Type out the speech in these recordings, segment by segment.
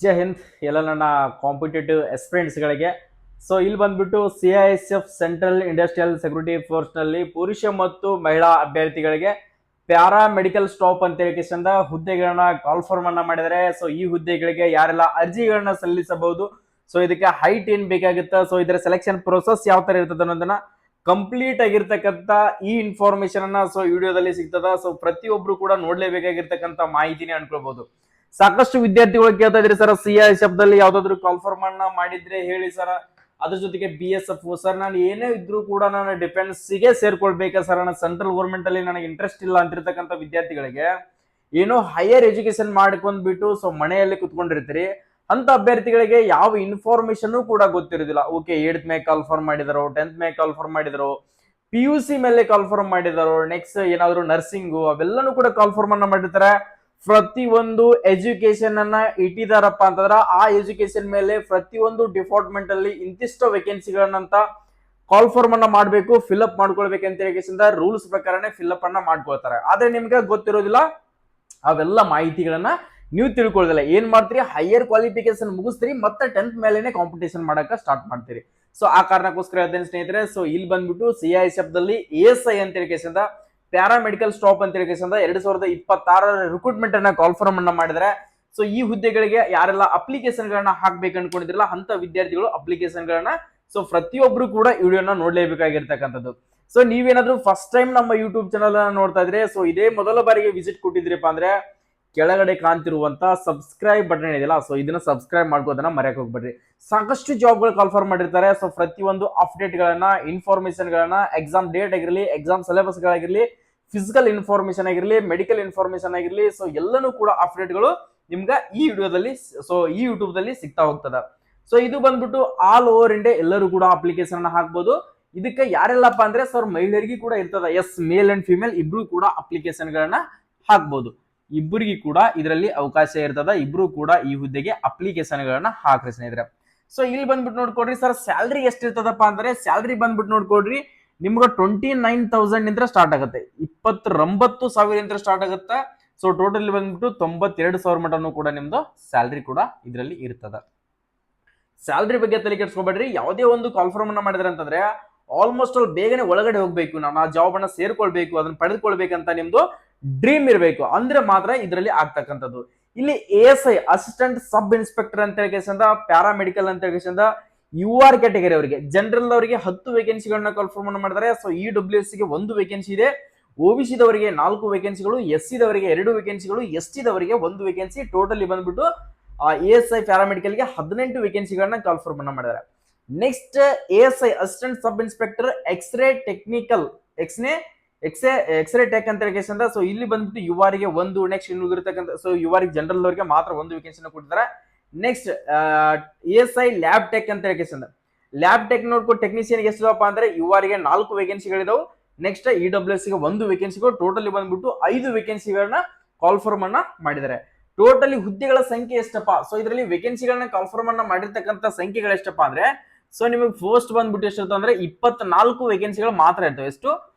ಜೈ ಹಿಂದ್ ಎಲ್ಲ ನನ್ನ ಕಾಂಪಿಟೇಟಿವ್ ಗಳಿಗೆ. ಸೊ ಇಲ್ಲಿ ಬಂದ್ಬಿಟ್ಟು CISF central industrial security force ನಲ್ಲಿ ಪುರುಷ ಮತ್ತು ಮಹಿಳಾ ಅಭ್ಯರ್ಥಿಗಳಿಗೆ ಪ್ಯಾರಾ ಮೆಡಿಕಲ್ ಸ್ಟಾಪ್ ಅಂತ ಹೇಳಿಕೆಸಿಂದ ಹುದ್ದೆಗಳನ್ನ ಕಾಲ್ಫಾರ್ಮ್ ಅನ್ನ ಮಾಡಿದರೆ. ಸೊ ಈ ಹುದ್ದೆಗಳಿಗೆ ಯಾರೆಲ್ಲ ಅರ್ಜಿಗಳನ್ನ ಸಲ್ಲಿಸಬಹುದು, ಸೊ ಇದಕ್ಕೆ ಹೈಟ್ ಏನ್ ಬೇಕಾಗುತ್ತೆ, ಸೊ ಇದರ ಸೆಲೆಕ್ಷನ್ ಪ್ರೊಸೆಸ್ ಯಾವ ತರ ಇರ್ತದೆ ಅನ್ನೋದನ್ನ ಕಂಪ್ಲೀಟ್ ಆಗಿರ್ತಕ್ಕಂಥ ಈ ಇನ್ಫಾರ್ಮೇಶನ್ ಅನ್ನ ಸೊ ವಿಡಿಯೋದಲ್ಲಿ ಸಿಗ್ತದ. ಸೊ ಪ್ರತಿಯೊಬ್ರು ಕೂಡ ನೋಡ್ಲೇಬೇಕಾಗಿರ್ತಕ್ಕಂಥ ಮಾಹಿತಿನೇ ಅನ್ಕೊಳ್ಬಹುದು. ಸಾಕಷ್ಟು ವಿದ್ಯಾರ್ಥಿಗಳು ಕೇಳ್ತಾ ಇದ್ರಿ, ಸರ್ CISF ದಲ್ಲಿ ಯಾವ್ದಾದ್ರು ಕಾಲ್ಫಾರ್ಮ್ ಅನ್ನ ಮಾಡಿದ್ರೆ ಹೇಳಿ ಸರ್, ಅದ್ರ ಜೊತೆಗೆ BSF ಸರ್ ನಾನು ಏನೇ ಇದ್ರೂ ಕೂಡ ನಾನು ಡಿಫೆನ್ಸ್ ಗೆ ಸೇರ್ಕೊಳ್ಬೇಕಾ ಸರ್, ನಾನು ಸೆಂಟ್ರಲ್ ಗೌರ್ಮೆಂಟ್ ಅಲ್ಲಿ ನನಗೆ ಇಂಟ್ರೆಸ್ಟ್ ಇಲ್ಲ ಅಂತಿರ್ತಕ್ಕಂಥ ವಿದ್ಯಾರ್ಥಿಗಳಿಗೆ ಏನೋ ಹೈಯರ್ ಎಜುಕೇಶನ್ ಮಾಡ್ಕೊಂಡ್ಬಿಟ್ಟು ಸೊ ಮನೆಯಲ್ಲಿ ಕುತ್ಕೊಂಡಿರ್ತೀರಿ ಅಂತ ಅಭ್ಯರ್ಥಿಗಳಿಗೆ ಯಾವ ಇನ್ಫಾರ್ಮೇಶನ್ ಕೂಡ ಗೊತ್ತಿರೋದಿಲ್ಲ. ಓಕೆ, 8th ಮೇಲೆ ಕಾಲ್ಫಾರ್ಮ್ ಮಾಡಿದಾರೋ, 10th ಮೇಲೆ ಕಾಲ್ಫಾರ್ಮ್ ಮಾಡಿದಾರೋ, PUC ಮೇಲೆ ಕಾಲ್ಫಾರ್ಮ್ ಮಾಡಿದಾರೋ, ನೆಕ್ಸ್ಟ್ ಏನಾದ್ರು ನರ್ಸಿಂಗು ಅವೆಲ್ಲನೂ ಕೂಡ ಕಾಲ್ಫಾರ್ಮ್ ಅನ್ನ ಮಾಡಿರ್ತಾರೆ. ಪ್ರತಿಯೊಂದು ಎಜುಕೇಶನ್ ಅನ್ನ ಇಟ್ಟಿದಾರಪ್ಪ ಅಂತಂದ್ರ ಆ ಎಜುಕೇಶನ್ ಮೇಲೆ ಪ್ರತಿಯೊಂದು ಡಿಪಾರ್ಟ್ಮೆಂಟ್ ಅಲ್ಲಿ ಇಂತಿಷ್ಟು ವೇಕೆನ್ಸಿಗಳನ್ನಂತ ಕಾಲ್ಫಾರ್ಮ್ ಅನ್ನ ಮಾಡಬೇಕು, ಫಿಲ್ಅಪ್ ಮಾಡ್ಕೊಳ್ಬೇಕಂತ ಹೇಳಿ ರೂಲ್ಸ್ ಪ್ರಕಾರನೇ ಫಿಲ್ಅಪ್ ಅನ್ನ ಮಾಡ್ಕೊಳ್ತಾರೆ. ಆದ್ರೆ ನಿಮ್ಗೆ ಗೊತ್ತಿರೋದಿಲ್ಲ ಅವೆಲ್ಲ ಮಾಹಿತಿಗಳನ್ನ ನೀವು ತಿಳ್ಕೊಳ್ಳೋದಿಲ್ಲ. ಏನ್ ಮಾಡ್ತೀರಿ, ಹೈಯರ್ ಕ್ವಾಲಿಫಿಕೇಶನ್ ಮುಗಿಸ್ತೀರಿ ಮತ್ತೆ 10th ಮೇಲೆನೆ ಕಾಂಪಿಟೇಷನ್ ಮಾಡಕ ಸ್ಟಾರ್ಟ್ ಮಾಡ್ತೀರಿ. ಸೊ ಆ ಕಾರಣಕ್ಕೋಸ್ಕರ ಹೇಳ್ತೇನೆ ಸ್ನೇಹಿತರೆ, ಸೊ ಇಲ್ಲಿ ಬಂದ್ಬಿಟ್ಟು CISF ದಲ್ಲಿ ASI ಅಂತ ಹೇಳಿಕೆಸಿಂದ ಪ್ಯಾರಾಮೆಡಿಕಲ್ ಸ್ಟಾಪ್ ಅಂತ ಹೇಳಿಕೆಸಿಂದ 2026 ರಿಕ್ರೂಟ್ಮೆಂಟ್ ಅನ್ನ ಕಾಲ್ಫಾರ್ಮ್ ಅನ್ನ ಮಾಡಿದ್ರೆ. ಸೊ ಈ ಹುದ್ದೆಗಳಿಗೆ ಯಾರೆಲ್ಲ ಅಪ್ಲಿಕೇಶನ್ ಗಳನ್ನ ಹಾಕ್ಬೇಕು ಅನ್ಕೊಂಡಿದ್ರಲ್ಲ ಅಂತ ವಿದ್ಯಾರ್ಥಿಗಳು ಅಪ್ಲಿಕೇಶನ್ ಗಳನ್ನ ಸೊ ಪ್ರತಿಯೊಬ್ರು ಕೂಡ ವಿಡಿಯೋನ ನೋಡ್ಲೇಬೇಕಾಗಿರ್ತಕ್ಕಂಥದ್ದು. ಸೊ ನೀವೇನಾದ್ರೂ ಫಸ್ಟ್ ಟೈಮ್ ನಮ್ಮ ಯೂಟ್ಯೂಬ್ ಚಾನಲ್ ನೋಡ್ತಾ ಇದ್ರೆ, ಸೊ ಇದೇ ಮೊದಲ ಬಾರಿಗೆ ವಿಸಿಟ್ ಕೊಟ್ಟಿದ್ರಿಪ್ಪ ಅಂದ್ರೆ ಕೆಳಗಡೆ ಕಾಣ್ತಿರುವಂತ ಸಬ್ಸ್ಕ್ರೈಬ್ ಬಟನ್ ಇದೆಯಲ್ಲ, ಸೊ ಇದನ್ನ ಸಬ್ಸ್ಕ್ರೈಬ್ ಮಾಡ್ಕೋದನ್ನ ಮರೆಯಕ್ ಹೋಗ್ಬೇಡ್ರಿ. ಸಾಕಷ್ಟು ಜಾಬ್ಗಳು ಕಾಲ್ಫಾರ್ಮ್ ಮಾಡಿರ್ತಾರೆ. ಸೊ ಪ್ರತಿಯೊಂದು ಅಪ್ಡೇಟ್ ಗಳನ್ನ, ಇನ್ಫಾರ್ಮೇಶನ್ ಗಳನ್ನ, ಎಕ್ಸಾಮ್ ಡೇಟ್ ಆಗಿರಲಿ, ಎಕ್ಸಾಮ್ ಸಿಲೆಬಸ್ ಗಳಾಗಿರ್ಲಿ, ಫಿಸಿಕಲ್ ಇನ್ಫಾರ್ಮೇಶನ್ ಆಗಿರಲಿ, ಮೆಡಿಕಲ್ ಇನ್ಫಾರ್ಮೇಶನ್ ಆಗಿರಲಿ, ಸೊ ಎಲ್ಲನೂ ಕೂಡ ಅಪ್ಡೇಟ್ಗಳು ನಿಮ್ಗೆ ಈ ವಿಡಿಯೋದಲ್ಲಿ ಸೊ ಈ ಯೂಟ್ಯೂಬ್ ದಲ್ಲಿ ಸಿಗ್ತಾ ಹೋಗ್ತದ. ಸೊ ಇದು ಬಂದ್ಬಿಟ್ಟು ಆಲ್ ಓವರ್ ಇಂಡಿಯಾ ಎಲ್ಲರೂ ಕೂಡ ಅಪ್ಲಿಕೇಶನ್ ಅನ್ನ ಹಾಕ್ಬೋದು. ಇದಕ್ಕೆ ಯಾರೆಲ್ಲಪ್ಪ ಅಂದ್ರೆ ಸರ್ ಮಹಿಳೆಯರಿಗೆ ಕೂಡ ಇರ್ತದ, ಎಸ್ ಮೇಲ್ ಅಂಡ್ ಫಿಮೇಲ್ ಇಬ್ರು ಕೂಡ ಅಪ್ಲಿಕೇಶನ್ ಗಳನ್ನ ಹಾಕ್ಬೋದು. ಇಬ್ಬರಿಗೆ ಕೂಡ ಇದರಲ್ಲಿ ಅವಕಾಶ ಇರ್ತದ, ಇಬ್ರು ಕೂಡ ಈ ಹುದ್ದೆಗೆ ಅಪ್ಲಿಕೇಶನ್ ಗಳನ್ನ ಹಾಕ್ರಿ ಸ್ನೇಹಿತರೆ. ಸೊ ಇಲ್ಲಿ ಬಂದ್ಬಿಟ್ಟು ನೋಡ್ಕೊಡ್ರಿ ಸರ್ ಸ್ಯಾಲ್ರಿ ಎಷ್ಟಿರ್ತದಪ್ಪ ಅಂದ್ರೆ, ಸ್ಯಾಲ್ರಿ ಬಂದ್ಬಿಟ್ಟು ನೋಡ್ಕೊಡ್ರಿ ನಿಮ್ಗೆ 29,000 ಇಂದ ಸ್ಟಾರ್ಟ್ ಆಗುತ್ತೆ, 29,000 ಸ್ಟಾರ್ಟ್ ಆಗುತ್ತೆ. ಸೊ ಟೋಟಲ್ ಬಂದ್ಬಿಟ್ಟು 92,000 ಮಟನು ಕೂಡ ನಿಮ್ದು ಸ್ಯಾಲ್ರಿ ಕೂಡ ಇದರಲ್ಲಿ ಇರ್ತದ. ಸ್ಯಾಲ್ರಿ ಬಗ್ಗೆ ತಲೆ ಕೆಡ್ಸ್ಕೊಬೇಡ್ರಿ. ಯಾವುದೇ ಒಂದು ಕಾಲ್ಫಾರ್ಮ್ ಅನ್ನ ಮಾಡಿದ್ರೆ ಅಂತಂದ್ರೆ ಆಲ್ಮೋಸ್ಟ್ ಆಲ್ ಬೇಗನೆ ಒಳಗಡೆ ಹೋಗ್ಬೇಕು, ನಾನು ಆ ಜಾಬ್ ಅನ್ನ ಸೇರ್ಕೊಳ್ಬೇಕು, ಅದನ್ನ ಪಡೆದುಕೊಳ್ಬೇಕಂತ ನಿಮ್ದು ಡ್ರೀಮ್ ಇರಬೇಕು, ಅಂದ್ರೆ ಮಾತ್ರ ಇದರಲ್ಲಿ ಆಗ್ತಕ್ಕಂಥದ್ದು. ಇಲ್ಲಿ ASI ಅಸಿಸ್ಟೆಂಟ್ ಸಬ್ ಇನ್ಸ್ಪೆಕ್ಟರ್ ಅಂತ ಹೇಳಿಕೆಸಿಂದ ಪ್ಯಾರಾಮೆಡಿಕಲ್ ಅಂತ ಹೇಳಿಕೆಸಿಂದ UR ಕ್ಯಾಟಗರಿ ಅವರಿಗೆ, ಜನರಲ್ ಅವರಿಗೆ 10 ವೇಕೆನ್ಸಿಗಳನ್ನ ಕಾಲ್ಫಾರ್ಮ್ ಅನ್ನು ಮಾಡಿದ್ದಾರೆ. ಸೊ EWS ಗೆ 1 ವೇಕೆನ್ಸಿ ಇದೆ, OBC ದವರಿಗೆ 4 ವೇಕೆನ್ಸಿಗಳು, SC ದವರಿಗೆ 2 ವೇಕೆನ್ಸಿಗಳು, ST ದವರಿಗೆ 1 ವೇಕೆನ್ಸಿ. ಟೋಟಲಿ ಬಂದ್ಬಿಟ್ಟು ASI ಪ್ಯಾರಾಮೆಡಿಕಲ್ ಗೆ 18 ವೇಕೆನ್ಸಿಗಳನ್ನ ಕಾಲ್ಫಾರ್ಮ್ ಅನ್ನ ಮಾಡಿದ್ದಾರೆ. Next ASI assistant sub inspector X-ray technical X-ray tech ಅಂತ ಹೇಳಿಕೆಸಿಂದ ಸೊ ಇಲ್ಲಿ ಬಂದ್ಬಿಟ್ಟು UR ಗೆ 1, ನೆಕ್ಸ್ಟ್ ಇನ್ನು ಇರತಕ್ಕಂಥ ಸೊ UR ಜನರಲ್ ಅವರಿಗೆ ಮಾತ್ರ 1 ವೇಕೆನ್ಸಿನ ಕೊಟ್ಟಿದ್ದಾರೆ. ನೆಕ್ಸ್ಟ್ ASI ಲ್ಯಾಬ್ ಟೆಕ್ ಅಂತ ಹೇಳಿಕೆಸಿಂದ ಲ್ಯಾಬ್ ಟೆಕ್ ನೋಡ್ಕೊಂಡು ಟೆಕ್ನಿಷಿಯನ್ ಎಷ್ಟಪ್ಪ ಅಂದ್ರೆ UR ಗೆ 4 ವೇಕೆನ್ಸಿಗಳಿದಾವೆ. ನೆಕ್ಸ್ಟ್ EWS ಗೆ 1 ವೇಕೆನ್ಸಿಗಳು, ಟೋಟಲಿ ಬಂದ್ಬಿಟ್ಟು 5 ವೇಕೆನ್ಸಿಗಳನ್ನ ಕಾಲ್ಫಾರ್ಮ್ ಅನ್ನ ಮಾಡಿದ್ದಾರೆ. ಟೋಟಲಿ ಹುದ್ದೆಗಳ ಸಂಖ್ಯೆ ಎಷ್ಟಪ್ಪ, ಸೊ ಇದರಲ್ಲಿ ವೇಕೆನ್ಸಿಗಳನ್ನ ಕಾಲ್ಫಾರ್ಮ್ ಅನ್ನ ಮಾಡಿರ್ತಕ್ಕಂಥ ಸಂಖ್ಯೆಗಳು ಎಷ್ಟಪ್ಪ ಅಂದ್ರೆ, ಸೊ ನಿಮಗೆ ಫಸ್ಟ್ ಬಂದ್ಬಿಟ್ಟು ಎಷ್ಟಿರ್ತದೆ ಅಂದ್ರೆ 24 ವೇಕೆನ್ಸಿಗಳು ಮಾತ್ರ ಇರ್ತವೆ. ಎಷ್ಟು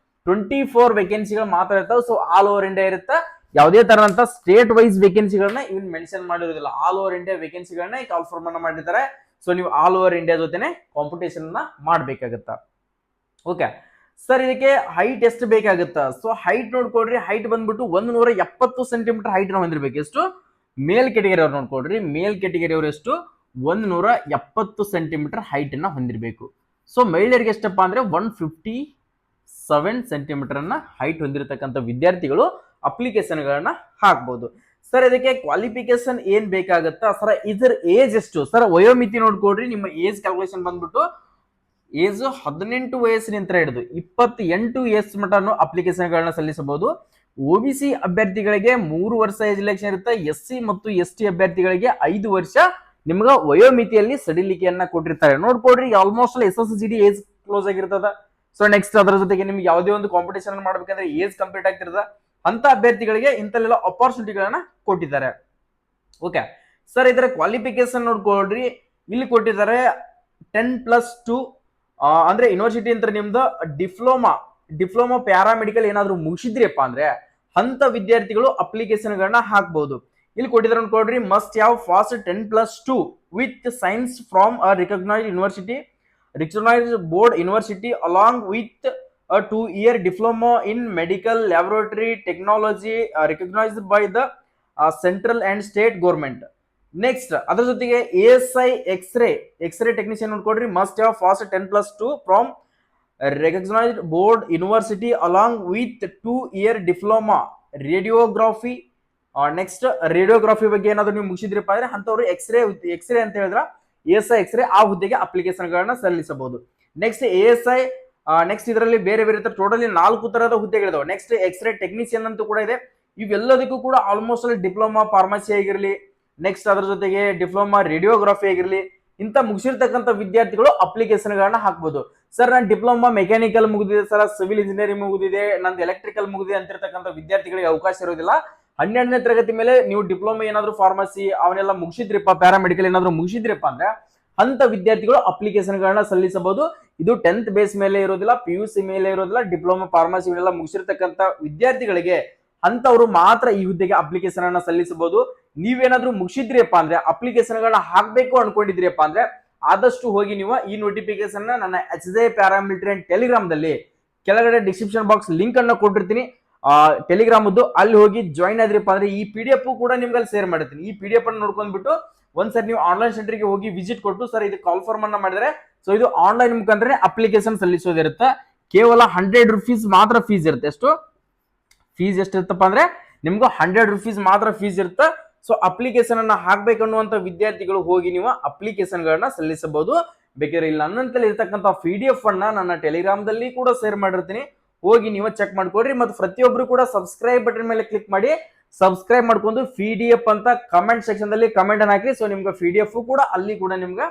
24 ವೇಕೆನ್ಸಿಗಳು ಮಾತ್ರ ಇರ್ತಾವೆ. ಸೊ ಆಲ್ ಓವರ್ ಇಂಡಿಯಾ ಇರುತ್ತೆ, ಯಾವುದೇ ತರದಂತ ಸ್ಟೇಟ್ ವೈಸ್ ವೇಕೆನ್ಸಿಗಳನ್ನ ಇವನ್ ಮೆನ್ಷನ್ ಮಾಡಿರೋದಿಲ್ಲ. ಆಲ್ ಓವರ್ ಇಂಡಿಯಾ ವೇಕೆನ್ಸಿಗಳನ್ನ ಕಾಲ್ಫಾರ್ಮ್ ಅನ್ನ ಮಾಡಿರ್ತಾರೆ. ಸೊ ನೀವು ಆಲ್ ಓವರ್ ಇಂಡಿಯಾ ಜೊತೆನೆ ಕಾಂಪಿಟೇಷನ್ ಅನ್ನ ಮಾಡ್ಬೇಕಾಗತ್ತ. ಓಕೆ ಸರ್, ಇದಕ್ಕೆ ಹೈಟ್ ಎಷ್ಟು ಬೇಕಾಗುತ್ತಾ? ಸೊ ಹೈಟ್ ನೋಡ್ಕೊಡ್ರಿ, ಹೈಟ್ ಬಂದ್ಬಿಟ್ಟು 170 ಸೆಂಟಿಮೀಟರ್ ಹೈಟ್ ನ ಹೊಂದಿರ್ಬೇಕು. ಎಷ್ಟು ಮೇಲ್ ಕೆಟಗರಿ ಅವ್ರು ನೋಡ್ಕೊಡ್ರಿ, ಮೇಲ್ ಕೆಟಗರಿ ಅವರು ಎಷ್ಟು 170 ಸೆಂಟಿಮೀಟರ್ ಹೈಟ್ ನ ಹೊಂದಿರಬೇಕು. ಸೊ ಮಹಿಳೆಯರಿಗೆ ಎಷ್ಟಪ್ಪ ಅಂದ್ರೆ 157 ಸೆಂಟಿಮೀಟರ್ ಅನ್ನ ಹೈಟ್ ಹೊಂದಿರತಕ್ಕಂಥ ವಿದ್ಯಾರ್ಥಿಗಳು ಅಪ್ಲಿಕೇಶನ್ ಗಳನ್ನ ಹಾಕ್ಬಹುದು. ಸರ್ ಇದಕ್ಕೆ ಕ್ವಾಲಿಫಿಕೇಶನ್ ಏನ್ ಬೇಕಾಗುತ್ತಾ ಸರ್, ಇದರ ಏಜ್ ಎಷ್ಟು ಸರ್? ವಯೋಮಿತಿ ನೋಡ್ಕೊಡ್ರಿ, ನಿಮ್ಮ ಏಜ್ ಕ್ಯಾಲ್ಕುಲೇಷನ್ ಬಂದ್ಬಿಟ್ಟು ಏಜ್ 18 ವಯಸ್ಸಿನಿಂದ ಹಿಡಿದು 28 ವಯಸ್ಸು ಮಟನು ಅಪ್ಲಿಕೇಶನ್ ಗಳನ್ನ ಸಲ್ಲಿಸಬಹುದು. OBC ಅಭ್ಯರ್ಥಿಗಳಿಗೆ 3 ವರ್ಷ ಏಜ್ ರಿಲ್ಯಾಕ್ಸೇಷನ್ ಇರುತ್ತೆ, SC ಮತ್ತು ST ಅಭ್ಯರ್ಥಿಗಳಿಗೆ 5 ವರ್ಷ ನಿಮ್ಗೆ ವಯೋಮಿತಿಯಲ್ಲಿ ಸಡಿಲಿಕೆಯನ್ನ ಕೊಟ್ಟಿರ್ತಾರೆ. ನೋಡ್ಕೊಡ್ರಿ ಆಲ್ಮೋಸ್ಟ್ SSGD ಏಜ್ ಕ್ಲೋಸ್ ಆಗಿರ್ತದ. ಸೊ ನೆಕ್ಸ್ಟ್ ಅದರ ಜೊತೆಗೆ ನಿಮ್ಗೆ ಯಾವುದೇ ಒಂದು ಕಾಂಪಿಟೇಷನ್ ಮಾಡ್ಬೇಕಂದ್ರೆ ಏಜ್ ಕಂಪ್ಲೀಟ್ ಆಗ್ತಿರ್ತದ. ಅಂತ ಅಭ್ಯರ್ಥಿಗಳಿಗೆ ಇಂಥಲ್ಲೆಲ್ಲ ಅಪಾರ್ಚುನಿಟಿಗಳನ್ನ ಕೊಟ್ಟಿದ್ದಾರೆ. ಓಕೆ ಸರ್, ಇದರ ಕ್ವಾಲಿಫಿಕೇಶನ್ ನೋಡ್ಕೊಳ್ರಿ, ಇಲ್ಲಿ ಕೊಟ್ಟಿದ್ದಾರೆ 10+2 ಅಂದ್ರೆ ಯೂನಿವರ್ಸಿಟಿ ಅಂತ ನಿಮ್ದು ಡಿಪ್ಲೊಮಾ ಪ್ಯಾರಾಮೆಡಿಕಲ್ ಏನಾದ್ರು ಮುಗಿಸಿದ್ರಿಪ್ಪ ಅಂದ್ರೆ ಅಂತ ವಿದ್ಯಾರ್ಥಿಗಳು ಅಪ್ಲಿಕೇಶನ್ ಗಳನ್ನ ಹಾಕ್ಬಹುದು. ಇಲ್ಲಿ ಕೊಟ್ಟಿದ್ದಾರೆ ನೋಡ್ಕೊಡ್ರಿ, must have passed 10+2 with science from a recognised board university along with a 2-year diploma in medical laboratory technology recognized by the central and state government. Next ಅದ್ರ ಜೊತೆಗೆ ASI ಎಕ್ಸ್ರೇ ಟೆಕ್ನಿಷಿಯನ್ ನೋಡ್ಕೊಡ್ರಿ, must have passed 10+2 from recognised board university along with 2-year diploma radiography. Next radiography ಬಗ್ಗೆ ಏನಾದ್ರು ನೀವು ಮುಗಿಸಿದ್ರಪ್ಪ ಅಂದ್ರೆ ಅಂತವ್ರು x ray ಅಂತ ಹೇಳಿದ್ರ ASI ಎಕ್ಸ್ರೇ ಆ ಹುದ್ದೆಗೆ ಅಪ್ಲಿಕೇಶನ್ ಗಳನ್ನ ಸಲ್ಲಿಸಬಹುದು. ನೆಕ್ಸ್ಟ್ ASI ನೆಕ್ಸ್ಟ್ ಇದರಲ್ಲಿ ಬೇರೆ ಬೇರೆ ತರ ಟೋಟಲಿ 4 ತರದ ಹುದ್ದೆಗಳಿದಾವೆ. ನೆಕ್ಸ್ಟ್ ಎಕ್ಸ್ರೇ ಟೆಕ್ನಿಷಿಯನ್ ಅಂತೂ ಕೂಡ ಇದೆ. ಇವೆಲ್ಲದಕ್ಕೂ ಕೂಡ ಆಲ್ಮೋಸ್ಟ್ ಡಿಪ್ಲೊಮಾ ಫಾರ್ಮಸಿ ಆಗಿರಲಿ, ನೆಕ್ಸ್ಟ್ ಅದ್ರ ಜೊತೆಗೆ ಡಿಪ್ಲೊಮಾ ರೇಡಿಯೋಗ್ರಫಿ ಆಗಿರಲಿ, ಇಂತ ಮುಗಿಸಿರ್ತಕ್ಕಂಥ ವಿದ್ಯಾರ್ಥಿಗಳು ಅಪ್ಲಿಕೇಶನ್ ಗಳನ್ನ ಹಾಕ್ಬಹುದು. ಸರ್ ನಾನು ಡಿಪ್ಲೊಮಾ ಮೆಕ್ಯಾನಿಕಲ್ ಮುಗಿದಿದೆ, ಸರ್ ಸಿವಿಲ್ ಇಂಜಿನಿಯರಿಂಗ್ ಮುಗಿದಿದೆ, ನಂದು ಎಲೆಕ್ಟ್ರಿಕಲ್ ಮುಗಿದಿದೆ ಅಂತಿರ್ತಕ್ಕಂಥ ವಿದ್ಯಾರ್ಥಿಗಳಿಗೆ ಅವಕಾಶ ಇರೋದಿಲ್ಲ. 12ನೇ ತರಗತಿ ಮೇಲೆ ನೀವು ಡಿಪ್ಲೊಮಾ ಏನಾದ್ರು ಫಾರ್ಮಸಿ ಅವನ್ನೆಲ್ಲ ಮುಗಿಸಿದ್ರಿಪ್ಪ, ಪ್ಯಾರಾಮೆಡಿಕಲ್ ಏನಾದ್ರು ಮುಗಿಸಿದ್ರಿಪ್ಪ ಅಂದ್ರೆ ಅಂತ ವಿದ್ಯಾರ್ಥಿಗಳು ಅಪ್ಲಿಕೇಶನ್ ಗಳನ್ನ ಸಲ್ಲಿಸಬಹುದು. ಇದು 10th ಬೇಸ್ ಮೇಲೆ ಇರೋದಿಲ್ಲ, PUC ಮೇಲೆ ಇರೋದಿಲ್ಲ. ಡಿಪ್ಲೊಮಾ ಫಾರ್ಮಸಿ ಎಲ್ಲ ಮುಗಿಸಿರ್ತಕ್ಕಂಥ ವಿದ್ಯಾರ್ಥಿಗಳಿಗೆ ಅಂತವ್ರು ಮಾತ್ರ ಈ ಹುದ್ದೆಗೆ ಅಪ್ಲಿಕೇಶನ್ ಅನ್ನ ಸಲ್ಲಿಸಬಹುದು. ನೀವೇನಾದ್ರೂ ಮುಗಿಸಿದ್ರಿಯಪ್ಪ ಅಂದ್ರೆ ಅಪ್ಲಿಕೇಶನ್ ಗಳನ್ನ ಹಾಕ್ಬೇಕು ಅನ್ಕೊಂಡಿದ್ರಿಯಪ್ಪ ಅಂದ್ರೆ ಆದಷ್ಟು ಹೋಗಿ ನೀವು ಈ ನೋಟಿಫಿಕೇಶನ್ ನನ್ನ HJ ಪ್ಯಾರಾಮಿಲಿಟರಿ ಅಂಡ್ ಟೆಲಿಗ್ರಾಮ್ ದಲ್ಲಿ ಕೆಳಗಡೆ ಡಿಸ್ಕ್ರಿಪ್ಷನ್ ಬಾಕ್ಸ್ ಲಿಂಕ್ ಅನ್ನ ಕೊಟ್ಟಿರ್ತೀನಿ, ಟೆಲಿಗ್ರಾಮ್ ಅಲ್ಲಿ ಹೋಗಿ ಜಾಯಿನ್ ಆದ್ರಿಪ್ಪ ಅಂದ್ರೆ ಈ PDF ಕೂಡ ನಿಮ್ಗೆ ಅಲ್ಲಿ ಶೇರ್ ಮಾಡಿರ್ತೀನಿ. ಈ PDF ಅನ್ನು ನೋಡ್ಕೊಂಡ್ಬಿಟ್ಟು ಒಂದ್ಸರಿ ನೀವು ಆನ್ಲೈನ್ ಸೆಂಟರ್ಗೆ ಹೋಗಿ ವಿಸಿಟ್ ಕೊಟ್ಟು ಸರ್ ಇದು ಕಾಲ್ ಫಾರ್ಮ್ ಅನ್ನ ಮಾಡಿದ್ರೆ ಸೊ ಇದು ಆನ್ಲೈನ್ ಮುಖಾಂತರ ಅಪ್ಲಿಕೇಶನ್ ಸಲ್ಲಿಸೋದಿರುತ್ತೆ. ಕೇವಲ 100 ರೂಪೀಸ್ ಮಾತ್ರ ಫೀಸ್ ಇರುತ್ತೆ. ಎಷ್ಟು ಫೀಸ್ ಎಷ್ಟಿರುತ್ತಪ್ಪ ಅಂದ್ರೆ ನಿಮ್ಗೂ 100 ರೂಪೀಸ್ ಮಾತ್ರ ಫೀಸ್ ಇರುತ್ತೆ. ಸೊ ಅಪ್ಲಿಕೇಶನ್ ಅನ್ನ ಹಾಕ್ಬೇಕನ್ನುವಂತ ವಿದ್ಯಾರ್ಥಿಗಳು ಹೋಗಿ ನೀವು ಅಪ್ಲಿಕೇಶನ್ ಗಳನ್ನ ಸಲ್ಲಿಸಬಹುದು. ಬೇಕಾದ್ರೆ ಇಲ್ಲಿ ನನ್ನಂತಲ್ಲಿ ಇರ್ತಕ್ಕಂಥ PDF ಅನ್ನ ನನ್ನ ಟೆಲಿಗ್ರಾಮ್ ದಲ್ಲಿ ಕೂಡ ಶೇರ್ ಮಾಡಿರ್ತೀನಿ, ಹೋಗಿ ನೀವು ಚೆಕ್ ಮಾಡ್ಕೊಡ್ರಿ. ಮತ್ತು ಪ್ರತಿಯೊಬ್ರು ಕೂಡ ಸಬ್ಸ್ಕ್ರೈಬ್ ಬಟನ್ ಮೇಲೆ ಕ್ಲಿಕ್ ಮಾಡಿ ಸಬ್ಸ್ಕ್ರೈಬ್ ಮಾಡ್ಕೊಂಡು PDF ಅಂತ ಕಮೆಂಟ್ ಸೆಕ್ಷನ್ ದಲ್ಲಿ ಕಮೆಂಟ್ ಅನ್ನ ಹಾಕಿ. ಸೊ ನಿಮ್ಗೆ PDF ಕೂಡ ಅಲ್ಲಿ ಕೂಡ ನಿಮ್ಗೆ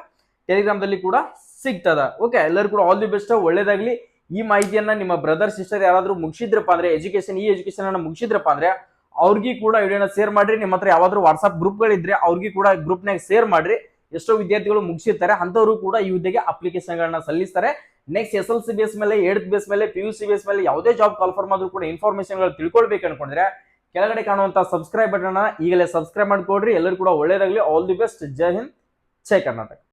ಟೆಲಿಗ್ರಾಮ್ ದಲ್ಲಿ ಕೂಡ ಸಿಗ್ತದ. ಓಕೆ, ಎಲ್ಲರೂ ಕೂಡ ಆಲ್ ದಿ ಬೆಸ್ಟ್, ಒಳ್ಳೇದಾಗ್ಲಿ. ಈ ಮಾಹಿತಿಯನ್ನ ನಿಮ್ಮ ಬ್ರದರ್ ಸಿಸ್ಟರ್ ಯಾರಾದ್ರೂ ಮುಗಿಸಿದ್ರಪ್ಪ ಅಂದ್ರೆ ಎಜುಕೇಶನ್ ಅನ್ನ ಮುಗಿಸಿದ್ರಪ್ಪ ಅಂದ್ರೆ ಅವ್ರಿಗೆ ಕೂಡ ವಿಡಿಯೋನ ಶೇರ್ ಮಾಡ್ರಿ. ನಿಮ್ಮ ಹತ್ರ ಯಾವ್ದಾದ್ರು ವಾಟ್ಸ್ಆಪ್ ಗ್ರೂಪ್ ಗಳಿದ್ರೆ ಅವ್ರಿಗೆ ಕೂಡ ಗ್ರೂಪ್ ನಾಗ ಶೇರ್ ಮಾಡ್ರಿ. ಎಷ್ಟೋ ವಿದ್ಯಾರ್ಥಿಗಳು ಮುಗಿಸಿರ್ತಾರೆ, ಅಂತವರು ಕೂಡ ಈ ಹುದ್ದೆಗೆ ಅಪ್ಲಿಕೇಶನ್ ಗಳನ್ನ ಸಲ್ಲಿಸ್ತಾರೆ. ನೆಕ್ಸ್ಟ್ SLC ಬೇಸ್ ಮೇಲೆ, 8th ಬೇಸ್ ಮೇಲೆ, PUC ಬೇಸ್ ಮೇಲೆ ಯಾವುದೇ ಜಾಬ್ ಕಾಲ್ಫಾರ್ಮ್ ಆದ್ರೂ ಕೂಡ ಇನ್ಫಾರ್ಮೇಶನ್ ಗಳು ತಿಳ್ಕೊಳ್ಬೇಕು ಅನ್ಕೊಂಡ್ರೆ ಕೆಳಗಡೆ ಕಾಣುವಂತ ಸಬ್ಸ್ಕ್ರೈಬ್ ಬಟನ್ ಈಗಲೇ ಸಬ್ಸ್ಕ್ರೈಬ್ ಮಾಡ್ಕೊಡ್ರಿ. ಎಲ್ಲರೂ ಕೂಡ ಒಳ್ಳೇದಾಗ್ಲಿ. All the best. Jai Hind, Jai Karnataka.